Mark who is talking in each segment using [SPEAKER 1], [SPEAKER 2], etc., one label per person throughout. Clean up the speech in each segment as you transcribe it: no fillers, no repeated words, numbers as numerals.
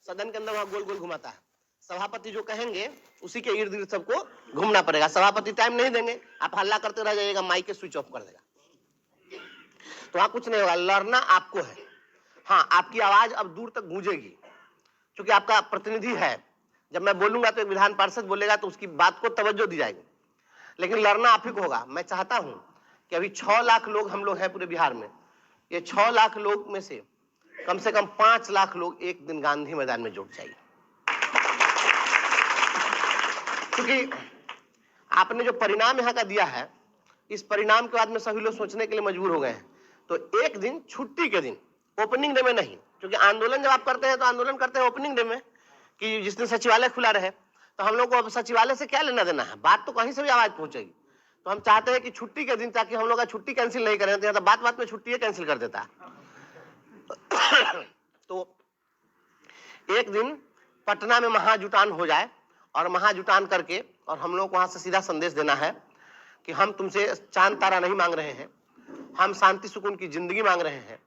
[SPEAKER 1] सदन के अंदर वहां गोल गोल घुमाता है। सभापति जो कहेंगे उसी के इर्द गिर्द सबको घूमना पड़ेगा। सभापति टाइम नहीं देंगे, आप हल्ला करते रह जाइएगा, माइक के स्विच ऑफ कर देगा। तो वहां कुछ नहीं होगा, लड़ना आपको है। हाँ, आपकी आवाज अब दूर तक गूंजेगी क्योंकि आपका प्रतिनिधि है। जब मैं बोलूंगा तो एक विधान पार्षद बोलेगा तो उसकी बात को तवज्जो दी जाएगी, लेकिन लड़ना आप ही को होगा। मैं चाहता हूं कि अभी 6 लाख लोग हम लोग हैं पूरे बिहार में, ये 6 लाख लोग में से कम 5 लाख लोग एक दिन गांधी मैदान में जुट जाइए, क्योंकि आपने जो परिणाम यहाँ का दिया है, इस परिणाम के बाद में सभी लोग सोचने के लिए मजबूर हो गए हैं। तो एक दिन छुट्टी के दिन, ओपनिंग डे में नहीं, क्योंकि आंदोलन जब आप करते हैं तो आंदोलन करते हैं ओपनिंग डे में कि जिस दिन सचिवालय खुला रहे। तो हम लोग को अब सचिवालय से क्या लेना देना है, बात तो कहीं से भी आवाज पहुंचेगी। तो हम चाहते हैं कि छुट्टी के दिन, ताकि हम लोग का छुट्टी कैंसिल नहीं करें, तो बात बात में छुट्टी कैंसिल कर देता है। तो एक दिन पटना में महाजुटान हो जाए और महाजुटान करके और हम लोग वहां से सीधा संदेश देना है कि हम तुमसे चांद तारा नहीं मांग रहे हैं, हम शांति सुकून की जिंदगी मांग रहे हैं,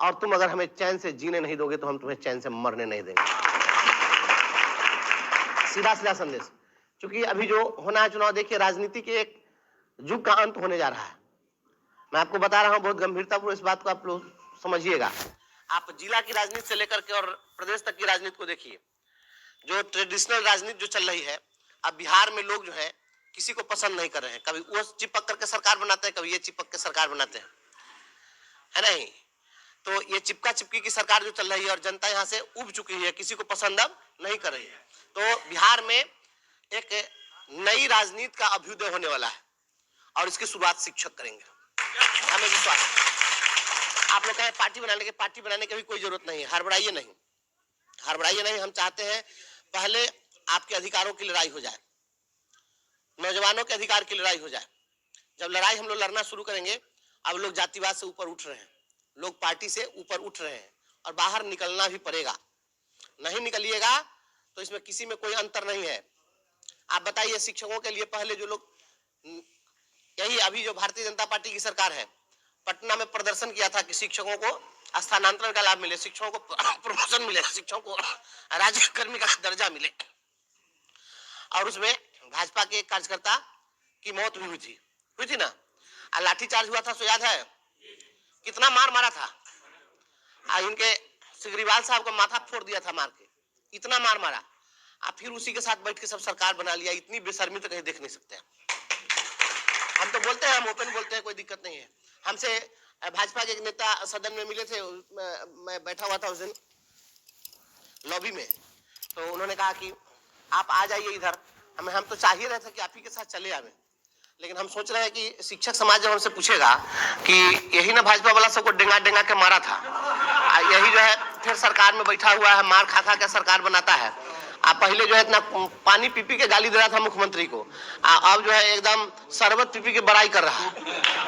[SPEAKER 1] और तुम अगर हमें चैन से जीने नहीं दोगे तो हम तुम्हें चैन से मरने नहीं देंगे। सीधा सीधा संदेश। क्योंकि अभी जो होना है चुनाव, देखिए राजनीति के एक युग का अंत होने जा रहा है। मैं आपको बता रहा हूं, बहुत गंभीरतापूर्वक इस बात को आप लोग समझिएगा। आप जिला की राजनीति से लेकर के और प्रदेश तक की राजनीति को देखिए। जो ट्रेडिशनल राजनीति जो चल रही है, अब बिहार में लोग जो है किसी को पसंद नहीं कर रहे हैं। कभी वो चिपक करके सरकार बनाते हैं, कभी ये चिपक के सरकार बनाते हैं, है नहीं। तो ये चिपका चिपकी की सरकार जो चल रही है और जनता यहाँ से उब चुकी है, किसी को पसंद अब नहीं कर रही है। तो बिहार में एक नई राजनीति का अभ्युदय होने वाला है और इसकी शुरुआत शिक्षक करेंगे, हमें विश्वास है। आप लोग कहें पार्टी बनाने की भी कोई जरूरत नहीं है, हड़बड़ाइए नहीं। हम चाहते हैं पहले आपके अधिकारों की लड़ाई हो जाए, नौजवानों के अधिकार की लड़ाई हो जाए। जब लड़ाई हम लोग लड़ना शुरू करेंगे, अब लोग जातिवाद से ऊपर उठ रहे हैं, लोग पार्टी से ऊपर उठ रहे हैं और बाहर निकलना भी पड़ेगा। नहीं निकलिएगा तो इसमें किसी में कोई अंतर नहीं है। आप बताइए, शिक्षकों के लिए पहले जो लोग, यही अभी जो भारतीय जनता पार्टी की सरकार है, पटना में प्रदर्शन किया था कि शिक्षकों को स्थानांतरण का लाभ मिले, शिक्षकों को प्रमोशन मिले, शिक्षकों को राज्य कर्मी का दर्जा मिले, और उसमें भाजपा के एक कार्यकर्ता की मौत भी हुई थी ना। लाठीचार्ज हुआ था, सो याद है कितना मार मारा था। इनके सिग्रीवाल साहब को माथा फोड़ दिया था मार के, इतना मार मारा। आप फिर उसी के साथ बैठ के सब सरकार बना लिया। इतनी बेशर्मी तो कहीं देख नहीं सकते। हम तो बोलते हैं, हम ओपन बोलते हैं, कोई दिक्कत नहीं है। हमसे भाजपा के एक नेता सदन में मिले थे, मैं बैठा हुआ था उस दिन लॉबी में, तो उन्होंने कहा कि आप आ जाइए इधर। हम तो चाह ही रहे थे कि आप ही के साथ चले आवे, लेकिन हम सोच रहे हैं कि शिक्षक समाज जब हमसे पूछेगा कि यही ना भाजपा वाला सबको डेंगा डेंगा के मारा था, यही जो है फिर सरकार में बैठा हुआ है, मार खा खा के सरकार बनाता है। पहले जो है इतना पानी पी पी के गाली दे रहा था मुख्यमंत्री को, अब जो है एकदम शरबत पी पी के बड़ाई कर रहा है।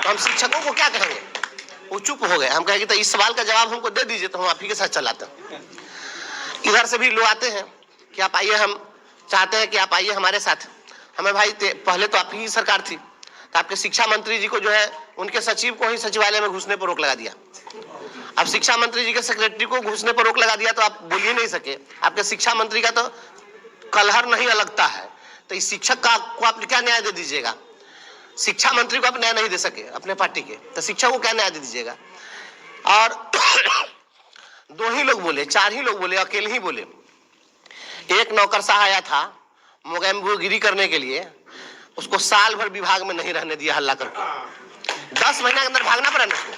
[SPEAKER 1] तो हम शिक्षकों को क्या कहेंगे? वो चुप हो गए। हम कहेंगे तो इस सवाल का जवाब हमको दे दीजिए, तो हम आप ही के साथ चलाते हैं। इधर से भी लोग आते हैं कि आप आइए, हम चाहते हैं कि आप आइए हमारे साथ। हमें भाई पहले तो आप ही सरकार थी, तो आपके शिक्षा मंत्री जी को जो है उनके सचिव को ही सचिवालय में घुसने पर रोक लगा दिया। अब शिक्षा मंत्री जी के सेक्रेटरी को घुसने पर रोक लगा दिया तो आप बोल ही नहीं सके। आपके शिक्षा मंत्री का तो कलहर नहीं अलगता है, तो इस शिक्षक को आप क्या न्याय दे दीजिएगा? शिक्षा मंत्री को आप न्याय नहीं दे सके अपने पार्टी के, तो शिक्षक को क्या न्याय दे दीजिएगा? और 2 ही लोग बोले, 4 ही लोग बोले, अकेले ही बोले। एक नौकरशाह आया था मोगैम्बोगिरी करने के लिए, उसको साल भर विभाग में नहीं रहने दिया, हल्ला करके। 10 महीना के अंदर भागना पड़ा ना उसको,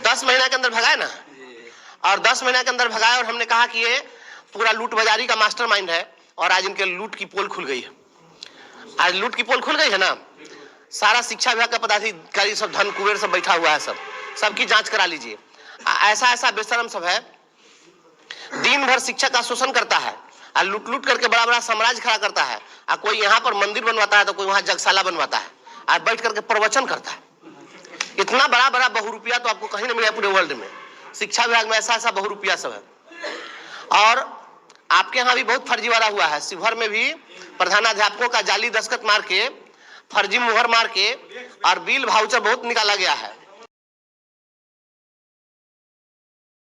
[SPEAKER 1] 10 महीना के अंदर भगाए ना, और 10 महीना के अंदर भगाए। और हमने कहा कि ये पूरा लूट बाजारी का मास्टरमाइंड है, और आज इनके लूट की पोल खुल गई है। आज लूट की पोल खुल गई है ना। सारा शिक्षा विभाग का पदाधिकारी सब धन कुबेर सब बैठा हुआ है, सबकी जांच करा लीजिए। ऐसा बेशरम सब है, दिन भर शिक्षक का शोषण करता है और लूट लूट करके बड़ा बड़ा साम्राज्य खड़ा करता है। कोई यहाँ पर मंदिर बनवाता है तो कोई वहां जगशाला बनवाता है और बैठ करके प्रवचन करता है। इतना बड़ा बड़ा बहुरूपिया तो आपको कहीं नहीं मिला पूरे वर्ल्ड में। शिक्षा विभाग में ऐसा बहुरूपिया सब है। और आपके यहाँ भी बहुत फर्जीवाड़ा हुआ है। शिवहर में भी प्रधानाध्यापकों का जाली दस्तखत मार के, फर्जी मुहर मार के और बिल वाउचर बहुत निकाला गया है।